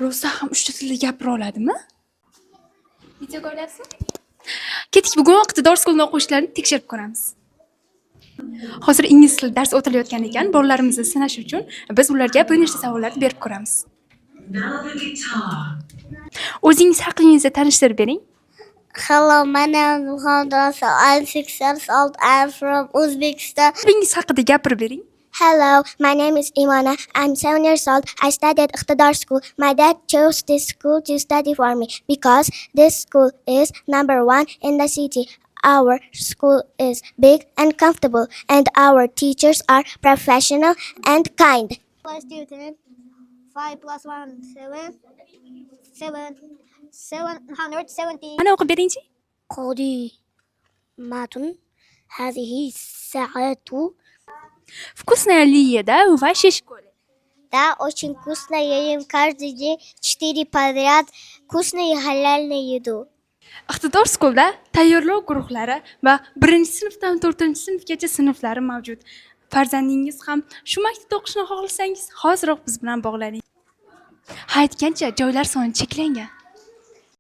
Rosa ham 3 ta tilda gapira oladimi? Videoga olyapsizmi? Ketik, bugun iqtidor school o'quvchilarini tekshirib ko'ramiz. Hozir ingliz tili dars o'tilayotgan ekan, bolalarimizni sinash uchun biz ularga bir nechta savollarni berib ko'ramiz. O'zingiz haqingizda tanishtirib bering. Hello, my name is Muhammad Rasul. I'm 6 years old. I'm from Uzbekistan. O'zingiz haqida gapirib bering. Hello, my name is Imana. I'm 7 years old. I studied Iqtidor School. My dad chose this school to study for me because this school is number 1 in the city. Our school is big and comfortable, and our teachers are professional and kind. Plus 2, 10. 5 plus 1, 7. 770. Ana o'qib beringchi. قديمة هذه الساعة. Вкусная ли еда в вашей школе? Да, очень вкусно. Я ем каждый день 4 подряд вкусную и халяльную еду. Iqtidor schoolda tayyorlov guruhlari va 1-sinfdan 4-sinfgacha sinflari mavjud. Farzandingiz ham shu maktabda o'qishni xohlasangiz, hoziroq biz bilan bog'laning. Ha, aytgancha joylar soni cheklangan.